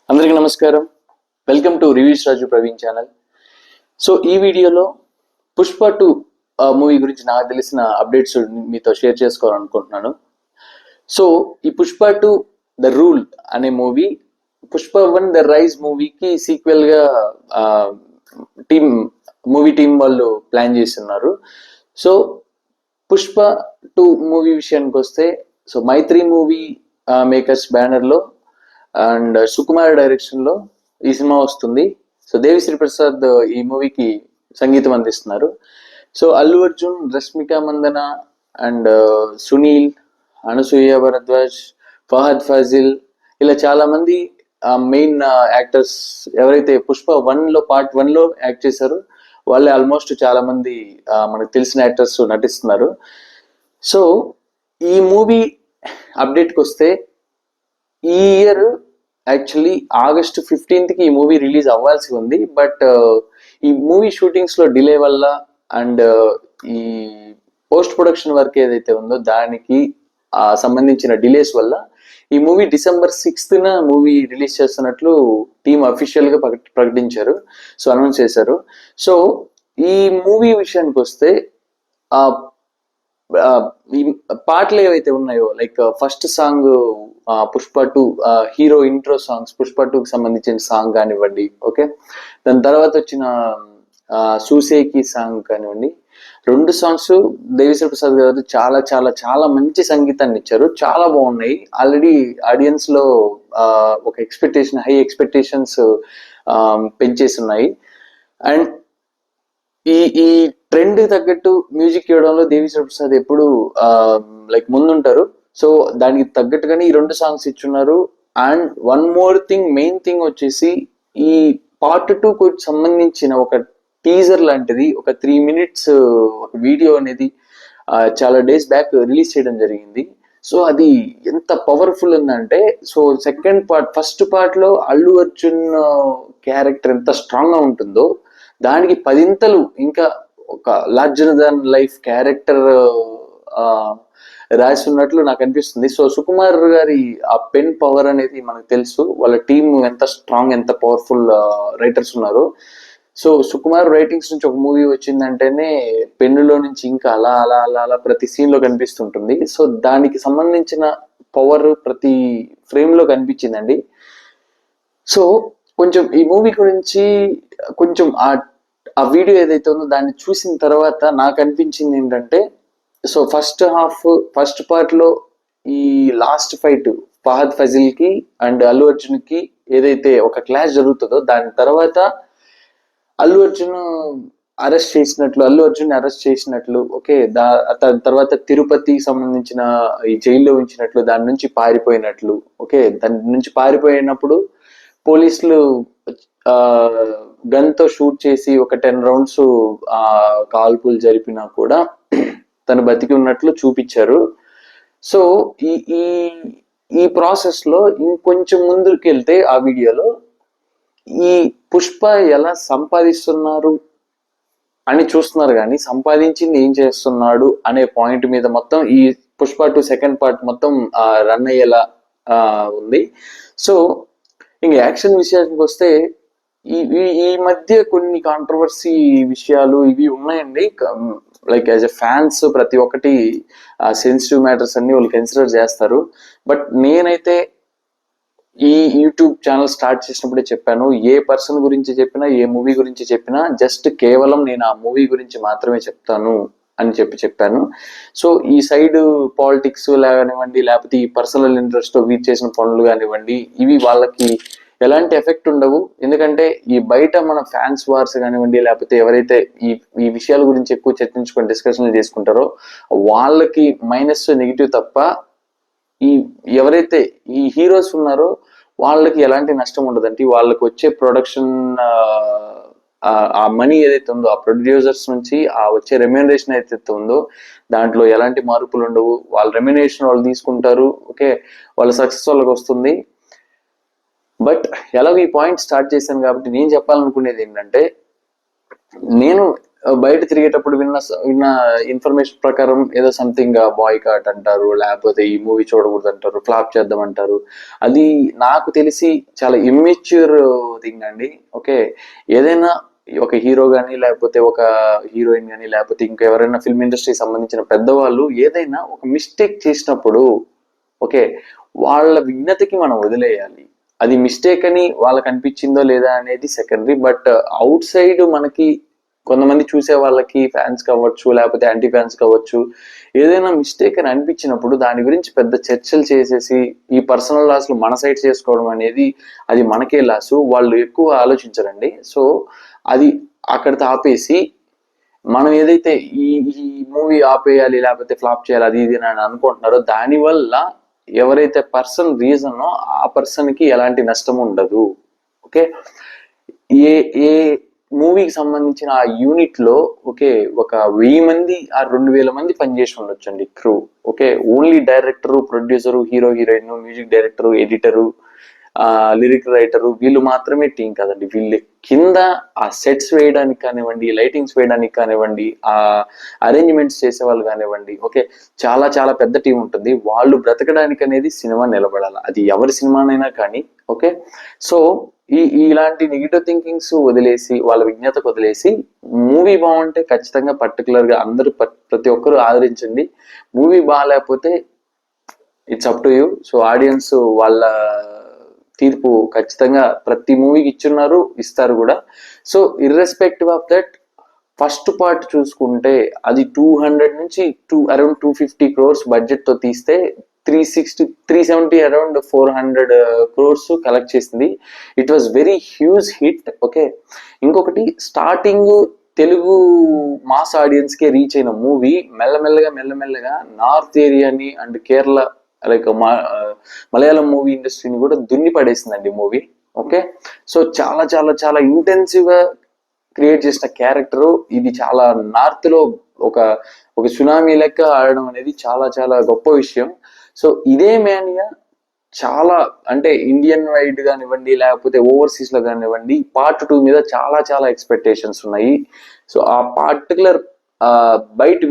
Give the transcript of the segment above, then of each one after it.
అందరికీ నమస్కారం. Welcome two reviews రాజు Praveen channel. So ఈ వీడియోలో పుష్ప 2 మూవీ గురించి నాకు తెలిసిన అప్డేట్స్ మీతో షేర్ చేసుకోవాలనుకుంటున్నాను. సో ఈ పుష్ప 2 ద రూల్ అనే మూవీ పుష్ప 1 ద రైజ్ మూవీకి సీక్వెల్ గా మూవీ టీం వాళ్ళు ప్లాన్ చేస్తున్నారు. సో పుష్ప 2 మూవీ విషయానికి వస్తే సో మైత్రి మూవీ మేకర్స్ బ్యానర్ లో అండ్ సుకుమార్ డైరెక్షన్ లో ఈ సినిమా వస్తుంది. సో దేవిశ్రీ ప్రసాద్ ఈ మూవీకి సంగీతం అందిస్తున్నారు. సో అల్లు అర్జున్, రష్మిక మందన అండ్ సునీల్, అనసూయ భరద్వాజ్, ఫహద్ ఫాజిల్ ఇలా చాలా మంది మెయిన్ యాక్టర్స్ ఎవరైతే పుష్ప 1 లో పార్ట్ 1 లో యాక్ట్ చేశారో వాళ్ళే ఆల్మోస్ట్ చాలా మంది మనకు తెలిసిన యాక్టర్స్ నటిస్తున్నారు. సో ఈ మూవీ అప్డేట్కి వస్తే ఈ ఇయర్ యాక్చువల్లీ August 15th ఈ మూవీ రిలీజ్ అవ్వాల్సి ఉంది. బట్ ఈ మూవీ షూటింగ్స్ లో డిలే వల్ల అండ్ ఈ పోస్ట్ ప్రొడక్షన్ వర్క్ ఏదైతే ఉందో దానికి సంబంధించిన డిలేస్ వల్ల ఈ movie December 6th movie release చేస్తున్నట్లు టీమ్ అఫీషియల్ గా ప్రకటించారు. సో అనౌన్స్ చేశారు. సో ఈ మూవీ విషయానికి వస్తే ఈ పాటలు ఏవైతే ఉన్నాయో like first song Pushpa 2 hero intro songs Pushpa 2కి సంబంధించిన సాంగ్ కానివ్వండి, ఓకే, దాని తర్వాత వచ్చిన సూసేకి సాంగ్ కానివ్వండి, 2 సాంగ్స్ దేవిశ్రీ ప్రసాద్ గారు చాలా చాలా చాలా మంచి సంగీతాన్ని ఇచ్చారు. చాలా బాగున్నాయి. ఆల్రెడీ ఆడియన్స్ లో ఒక హై ఎక్స్పెక్టేషన్స్ పెంచేసి ఉన్నాయి. అండ్ ఈ ట్రెండ్ తగ్గట్టు మ్యూజిక్ ఇవ్వడంలో దేవిశ్రీ ప్రసాద్ ఎప్పుడు లైక్ ముందుంటారు. సో దానికి తగ్గట్టుగానే ఈ 2 సాంగ్స్ ఇచ్చున్నారు. And one more thing, main thing వచ్చేసి ఈ పార్ట్ 2కు సంబంధించిన ఒక టీజర్ లాంటిది ఒక 3 minutes ఒక వీడియో అనేది చాలా డేస్ బ్యాక్ రిలీజ్ చేయడం జరిగింది. సో అది ఎంత పవర్ఫుల్ ఉందంటే, సో ఫస్ట్ పార్ట్ లో అల్లు అర్జున్ క్యారెక్టర్ ఎంత స్ట్రాంగ్ గా ఉంటుందో దానికి 10 ఇంకా ఒక లార్జర్ దాన్ లైఫ్ క్యారెక్టర్ రాసి ఉన్నట్లు నాకు అనిపిస్తుంది. సో సుకుమార్ గారి ఆ పెన్ పవర్ అనేది మనకు తెలుసు. వాళ్ళ టీం ఎంత స్ట్రాంగ్, ఎంత పవర్ఫుల్ రైటర్స్ ఉన్నారు. సో సుకుమార్ రైటింగ్స్ నుంచి ఒక మూవీ వచ్చిందంటేనే పెన్నులో నుంచి ఇంకా అలా అలా అలా అలా ప్రతి సీన్ లో కనిపిస్తుంటుంది. సో దానికి సంబంధించిన పవర్ ప్రతి ఫ్రేమ్ లో కనిపించిందండి. సో కొంచెం ఈ మూవీ గురించి కొంచెం ఆ వీడియో ఏదైతే ఉందో దాన్ని చూసిన తర్వాత నాకు అనిపించింది ఏంటంటే, సో ఫస్ట్ పార్ట్ లో ఈ లాస్ట్ ఫైట్ ఫహద్ ఫజిల్ కి అండ్ అల్లు అర్జున్ కి ఏదైతే ఒక క్లాష్ జరుగుతుందో దాని తర్వాత అల్లు అర్జున్ అరెస్ట్ చేసినట్లు, ఓకే, దాని తర్వాత తిరుపతికి సంబంధించిన ఈ జైల్లో ఉంచినట్లు, దాని నుంచి పారిపోయినట్లు, ఓకే, దాని నుంచి పారిపోయినప్పుడు పోలీసులు గన్ తో షూట్ చేసి ఒక 10 rounds కాల్పులు జరిపినా కూడా తను బతికి ఉన్నట్లు చూపించారు. సో ఈ ప్రాసెస్ లో ఇంకొంచెం ముందుకు వెళ్తే ఆ వీడియోలో ఈ పుష్ప ఎలా సంపాదిస్తున్నారు అని చూస్తున్నారు, కానీ సంపాదించింది ఏం చేస్తున్నాడు అనే పాయింట్ మీద మొత్తం ఈ పుష్ప 2 సెకండ్ పార్ట్ మొత్తం రన్ అయ్యేలా ఉంది. సో ఇంక యాక్షన్ విషయానికి వస్తే ఈ మధ్య కొన్ని కాంట్రవర్సీ విషయాలు ఇవి ఉన్నాయండి. లైక్ యాజ్ ఎ ఫ్యాన్స్ ప్రతి ఒక్కటి సెన్సిటివ్ మ్యాటర్స్ అన్ని వాళ్ళు కన్సిడర్ చేస్తారు. బట్ నేనైతే ఈ యూట్యూబ్ ఛానల్ స్టార్ట్ చేసినప్పుడే చెప్పాను, ఏ పర్సన్ గురించి చెప్పినా, ఏ మూవీ గురించి చెప్పినా జస్ట్ కేవలం నేను ఆ మూవీ గురించి మాత్రమే చెప్తాను అని చెప్పాను. సో ఈ సైడ్ పాలిటిక్స్ కానివ్వండి, లేకపోతే ఈ పర్సనల్ ఇంట్రెస్ట్ వీట్ చేసిన పనులు కానివ్వండి, ఇవి వాళ్ళకి ఎలాంటి ఎఫెక్ట్ ఉండవు. ఎందుకంటే ఈ బయట మన ఫ్యాన్స్ వార్స్ కానివ్వండి, లేకపోతే ఎవరైతే ఈ విషయాల గురించి ఎక్కువ చర్చించుకొని డిస్కషన్లు చేసుకుంటారో వాళ్ళకి మైనస్ నెగిటివ్ తప్ప ఎవరైతే ఈ హీరోస్ ఉన్నారో వాళ్ళకి ఎలాంటి నష్టం ఉండదండి. వాళ్ళకి వచ్చే ప్రొడక్షన్ ఆ మనీ ఏదైతే ఉందో ఆ ప్రొడ్యూసర్స్ నుంచి వచ్చే రెమ్యూనరేషన్ ఏదైతే ఉందో దాంట్లో ఎలాంటి మార్పులు ఉండవు. వాళ్ళ రెమ్యూనరేషన్ వాళ్ళు తీసుకుంటారు, ఓకే, వాళ్ళ సక్సెస్ వాళ్ళకి వస్తుంది. బట్ ఎలాగో ఈ పాయింట్ స్టార్ట్ చేశాను కాబట్టి నేను చెప్పాలనుకునేది ఏంటంటే, నేను బయట తిరిగేటప్పుడు విన్న ఇన్ఫర్మేషన్ ప్రకారం ఏదో సంథింగ్ బాయ్కాట్ అంటారు, లేకపోతే ఈ మూవీ చూడకూడదు అంటారు, ఫ్లాప్ చేద్దాం అంటారు. అది నాకు తెలిసి చాలా ఇమ్మెచ్యూర్ థింగ్ అండి. ఓకే, ఏదైనా ఒక హీరో కానీ, లేకపోతే ఒక హీరోయిన్ కానీ, లేకపోతే ఇంకెవరైనా ఫిల్మ్ ఇండస్ట్రీకి సంబంధించిన పెద్దవాళ్ళు ఏదైనా ఒక మిస్టేక్ చేసినప్పుడు, ఓకే, వాళ్ళ విజ్ఞతకి మనం వదిలేయాలి. అది మిస్టేక్ అని వాళ్ళకి అనిపించిందో లేదా అనేది సెకండరీ. బట్ అవుట్ సైడ్ మనకి కొంతమంది చూసే వాళ్ళకి, ఫ్యాన్స్ కావచ్చు, లేకపోతే యాంటీ ఫ్యాన్స్ కావచ్చు, ఏదైనా మిస్టేక్ అని అనిపించినప్పుడు దాని గురించి పెద్ద చర్చలు చేసేసి ఈ పర్సనల్ లాస్లు మన సైడ్ చేసుకోవడం అనేది అది మనకే లాసు. వాళ్ళు ఎక్కువ ఆలోచించరండి. సో అది అక్కడితో ఆపేసి మనం ఏదైతే ఈ ఈ మూవీ ఆపేయాలి, లేకపోతే ఫ్లాప్ చేయాలి, అది ఇది అని అనుకుంటున్నారో దానివల్ల ఎవరైతే పర్సన్ రీజనో ఆ పర్సన్ కి ఎలాంటి నష్టం ఉండదు. ఓకే, ఏ ఏ మూవీకి సంబంధించిన ఆ యూనిట్ లో ఓకే ఒక 1000 మంది ఆ 2000 మంది పనిచేసి ఉండొచ్చండి crew. Okay, only director, producer, hero heroine, music director, editor, lyric writer, వీళ్ళు మాత్రమే టీం కాదండి. వీళ్ళు కింద ఆ సెట్స్ వేయడానికి కానివ్వండి, లైటింగ్స్ వేయడానికి కానివ్వండి, ఆ అరేంజ్మెంట్స్ చేసే వాళ్ళు కానివ్వండి, ఓకే, చాలా చాలా పెద్ద టీం ఉంటుంది. వాళ్ళు బ్రతకడానికి అనేది సినిమా నిలబడాలి, అది ఎవరి సినిమానైనా కానీ. ఓకే, సో ఇలాంటి నెగిటివ్ థింకింగ్స్ వదిలేసి, వాళ్ళ విజ్ఞతకు వదిలేసి, మూవీ బాగుంటే ఖచ్చితంగా పర్టికులర్ గా అందరూ ప్రతి ఒక్కరు ఆదరించండి. మూవీ బాగాలేకపోతే it's up to you. So audience వాళ్ళ తీర్పు ఖచ్చితంగా ప్రతి మూవీకి ఇచ్చున్నారు, ఇస్తారు కూడా. So irrespective of that, first part చూసుకుంటే అది 200 నుంచి అరౌండ్ 250 crores బడ్జెట్ తో తీస్తే 370 అరౌండ్ 400 crores కలెక్ట్ చేసింది. It was very huge hit. Okay, ఇంకొకటి స్టార్టింగ్ తెలుగు మాస్ ఆడియన్స్ కే రీచ్ అయిన మూవీ మెల్లమెల్లగా నార్త్ ఏరియాని and Kerala, like Malayalam movie ఇండస్ట్రీని కూడా దున్ని పడేసిందండి మూవీ. ఓకే, సో చాలా చాలా చాలా ఇంటెన్సివ్ గా క్రియేట్ చేసిన క్యారెక్టర్ ఇది. చాలా నార్త్ లో ఒక ఒక సునామీ లెక్క ఆడడం అనేది చాలా చాలా గొప్ప విషయం. సో ఇదే మేనియా చాలా, అంటే ఇండియన్ వైడ్ కానివ్వండి, లేకపోతే ఓవర్సీస్ లో కానివ్వండి, పార్ట్ 2 మీద చాలా చాలా ఎక్స్పెక్టేషన్స్ ఉన్నాయి. సో ఆ పర్టికులర్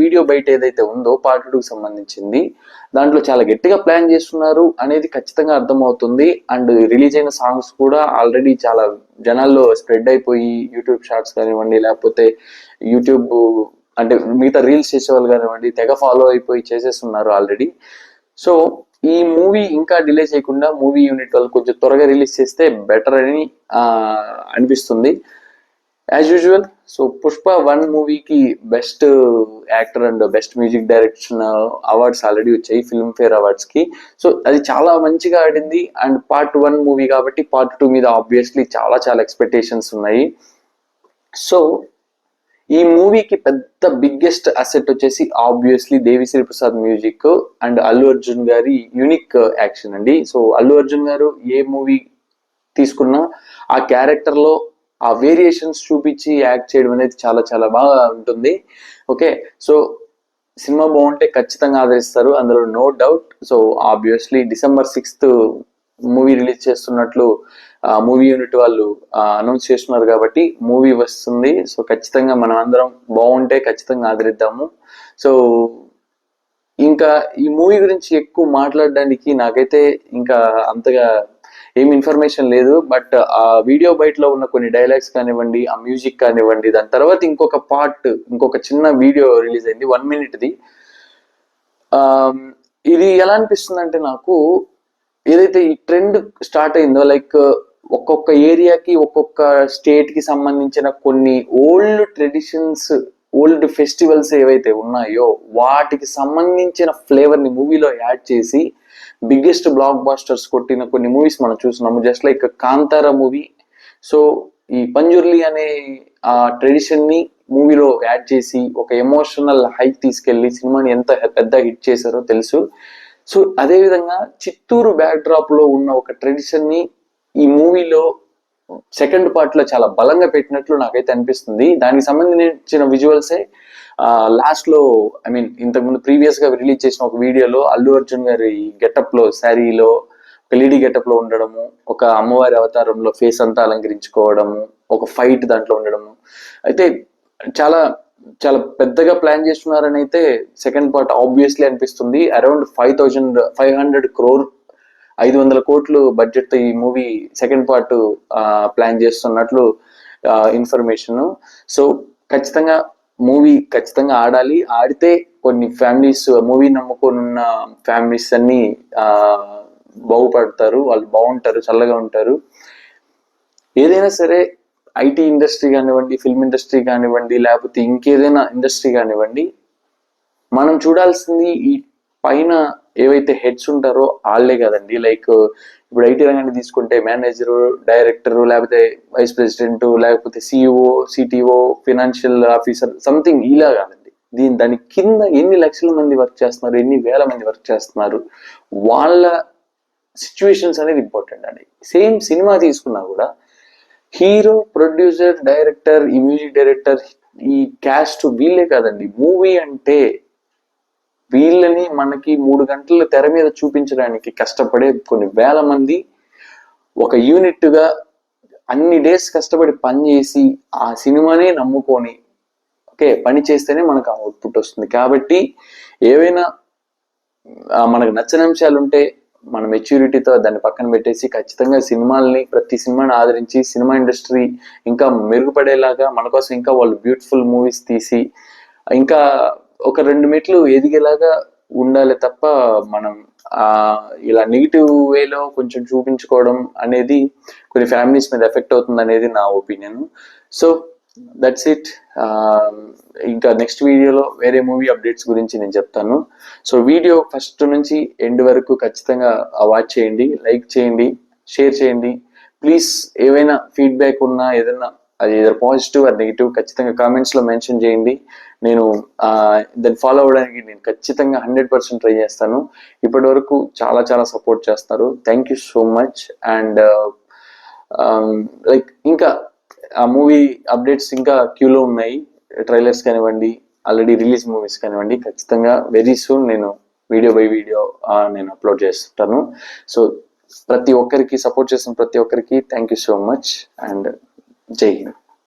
వీడియో బయట ఏదైతే ఉందో పార్ట్ 2కి సంబంధించింది, దాంట్లో చాలా గట్టిగా ప్లాన్ చేస్తున్నారు అనేది ఖచ్చితంగా అర్థమవుతుంది. అండ్ రిలీజ్ అయిన సాంగ్స్ కూడా ఆల్రెడీ చాలా జనాల్లో స్ప్రెడ్ అయిపోయి, యూట్యూబ్ షార్ట్స్ కానివ్వండి, లేకపోతే యూట్యూబ్ అంటే మిగతా రీల్స్ చేసేవాళ్ళు కానివ్వండి, తెగ ఫాలో అయిపోయి చేసేస్తున్నారు ఆల్రెడీ. సో ఈ మూవీ ఇంకా డిలే చేయకుండా మూవీ యూనిట్ వాళ్ళు కొంచెం త్వరగా రిలీజ్ చేస్తే బెటర్ అని అనిపిస్తుంది యాజ్ యూజువల్. సో పుష్ప 1 మూవీకి best actor and best music direction awards already వచ్చాయి ఫిల్మ్ ఫేర్ అవార్డ్స్ కి. సో అది చాలా మంచిగా ఆడింది. అండ్ పార్ట్ 1 మూవీ కాబట్టి పార్ట్ 2 మీద ఆబ్వియస్లీ చాలా చాలా ఎక్స్పెక్టేషన్స్ ఉన్నాయి. సో ఈ మూవీకి పెద్ద బిగ్గెస్ట్ అసెట్ వచ్చేసి obviously Devi Sri Prasad music and Allu Arjun గారి యూనిక్ యాక్షన్ అండి. సో అల్లు అర్జున్ గారు ఏ మూవీ తీసుకున్నా ఆ క్యారెక్టర్ లో ఆ వేరియేషన్స్ చూపించి యాక్ట్ చేయడం అనేది చాలా చాలా బాగా ఉంటుంది. ఓకే, సో సినిమా బాగుంటే ఖచ్చితంగా ఆదరిస్తారు, అందులో no doubt. So obviously December 6th movie release చేస్తున్నట్లు మూవీ యూనిట్ వాళ్ళు అనౌన్స్ చేస్తున్నారు కాబట్టి మూవీ వస్తుంది. సో ఖచ్చితంగా మనం అందరం బాగుంటే ఖచ్చితంగా ఆదరిద్దాము. సో ఇంకా ఈ మూవీ గురించి ఎక్కువ మాట్లాడడానికి నాకైతే ఇంకా అంతగా ఏం ఇన్ఫర్మేషన్ లేదు. బట్ ఆ వీడియో బయటలో ఉన్న కొన్ని డైలాగ్స్ కానివ్వండి, ఆ మ్యూజిక్ కానివ్వండి, దాని తర్వాత ఇంకొక చిన్న వీడియో రిలీజ్ అయింది 1 minute. ఇది ఎలా అనిపిస్తుంది అంటే నాకు, ఏదైతే ఈ ట్రెండ్ స్టార్ట్ అయిందో, లైక్ ఒక్కొక్క ఏరియాకి ఒక్కొక్క స్టేట్ కి సంబంధించిన కొన్ని ఓల్డ్ ట్రెడిషన్స్, ఓల్డ్ ఫెస్టివల్స్ ఏవైతే ఉన్నాయో వాటికి సంబంధించిన ఫ్లేవర్ ని మూవీలో యాడ్ చేసి బిగ్గెస్ట్ బ్లాక్ బాస్టర్స్ కొట్టిన కొన్ని మూవీస్ మనం చూస్తున్నాము. Just like Kantara movie. So ఈ పంజుర్లి అనే ఆ ట్రెడిషన్ ని మూవీలో యాడ్ చేసి ఒక ఎమోషనల్ హైక్ తీసుకెళ్లి సినిమాని ఎంత పెద్ద హిట్ చేశారో తెలుసు. సో అదే విధంగా చిత్తూరు బ్యాక్ డ్రాప్ లో ఉన్న ఒక ట్రెడిషన్ ని ఈ మూవీలో సెకండ్ పార్ట్ లో చాలా బలంగా పెట్టినట్లు నాకైతే అనిపిస్తుంది. దానికి సంబంధించిన విజువల్సే లాస్ట్ లో, ఐ మీన్ ఇంతకుముందు ప్రీవియస్ గా రిలీజ్ చేసిన ఒక వీడియోలో అల్లు అర్జున్ గారి గెటప్ లో, శారీలో ఒక లేడీ గెటప్ లో ఉండడము, ఒక అమ్మవారి అవతారంలో ఫేస్ అంతా అలంకరించుకోవడము, ఒక ఫైట్ దాంట్లో ఉండడము, అయితే చాలా చాలా పెద్దగా ప్లాన్ చేస్తున్నారని అయితే సెకండ్ పార్ట్ ఆబ్వియస్లీ అనిపిస్తుంది. అరౌండ్ 500 crore 500 కోట్లు బడ్జెట్ తో ఈ మూవీ సెకండ్ పార్ట్ ప్లాన్ చేస్తున్నట్లు ఇన్ఫర్మేషన్. సో ఖచ్చితంగా మూవీ ఖచ్చితంగా ఆడాలి. ఆడితే కొన్ని ఫ్యామిలీస్, మూవీ నమ్ముకున్న ఫ్యామిలీస్ అన్ని బాగుపడతారు, వాళ్ళు బాగుంటారు, చల్లగా ఉంటారు. ఏదైనా సరే ఐటీ ఇండస్ట్రీ కానివ్వండి, ఫిల్మ్ ఇండస్ట్రీ కానివ్వండి, లేకపోతే ఇంకేదైనా ఇండస్ట్రీ కానివ్వండి, మనం చూడాల్సింది ఈ పైన ఏవైతే హెడ్స్ ఉంటారో వాళ్ళే కదండి. లైక్ ఇప్పుడు ఐటీ రంగాన్ని తీసుకుంటే మేనేజరు, డైరెక్టరు, లేకపోతే వైస్ ప్రెసిడెంట్, లేకపోతే CEO, CTO, financial officer, something ఇలా కాదండి. దాని కింద ఎన్ని లక్షల మంది వర్క్ చేస్తున్నారు, ఎన్ని వేల మంది వర్క్ చేస్తున్నారు, వాళ్ళ సిచ్యువేషన్స్ అనేది ఇంపార్టెంట్ అండి. సేమ్ సినిమా తీసుకున్నా కూడా హీరో, ప్రొడ్యూసర్, డైరెక్టర్, ఈ మ్యూజిక్ డైరెక్టర్, ఈ క్యాస్ట్ వీళ్ళే కాదండి. మూవీ అంటే వీళ్ళని మనకి 3 గంటల తెర మీద చూపించడానికి కష్టపడే కొన్ని వేల మంది ఒక యూనిట్ గా అన్ని డేస్ కష్టపడి పనిచేసి ఆ సినిమానే నమ్ముకొని పని చేస్తేనే మనకు ఆ అవుట్పుట్ వస్తుంది. కాబట్టి ఏవైనా మనకు నచ్చని అంశాలు ఉంటే మన మెచ్యూరిటీతో దాన్ని పక్కన పెట్టేసి ఖచ్చితంగా ప్రతి సినిమాని ఆదరించి సినిమా ఇండస్ట్రీ ఇంకా మెరుగుపడేలాగా మన కోసం ఇంకా వాళ్ళు బ్యూటిఫుల్ మూవీస్ తీసి ఇంకా ఒక 2 మెట్లు ఎదిగేలాగా ఉండాలి తప్ప మనం ఇలా నెగిటివ్ వేలో కొంచెం చూపించుకోవడం అనేది కొన్ని ఫ్యామిలీస్ మీద ఎఫెక్ట్ అవుతుంది అనేది నా ఒపీనియన్. So that's it. ఇంకా నెక్స్ట్ వీడియోలో వేరే మూవీ అప్డేట్స్ గురించి నేను చెప్తాను. సో వీడియో ఫస్ట్ నుంచి ఎండ్ వరకు ఖచ్చితంగా వాచ్ చేయండి, లైక్ చేయండి, షేర్ చేయండి. ప్లీజ్ ఏవైనా ఫీడ్బ్యాక్ ఉన్నా, ఏదైనా అది ఏదో పాజిటివ్ ఆర్ నెగిటివ్ ఖచ్చితంగా కామెంట్స్ లో మెన్షన్ చేయండి. నేను దాన్ని ఫాలో అవ్వడానికి నేను ఖచ్చితంగా 100% ట్రై చేస్తాను. ఇప్పటి వరకు చాలా చాలా సపోర్ట్ చేస్తారు. Thank you so much. And like ఇంకా ఆ మూవీ అప్డేట్స్ ఇంకా క్యూలో ఉన్నాయి. ట్రైలర్స్ కానివ్వండి, ఆల్రెడీ రిలీజ్ మూవీస్ కానివ్వండి, ఖచ్చితంగా వెరీ సూన్ నేను వీడియో బై వీడియో నేను అప్లోడ్ చేస్తుంటాను. సో ప్రతి ఒక్కరికి సపోర్ట్ చేసిన ప్రతి ఒక్కరికి thank you so much and జై హింద్.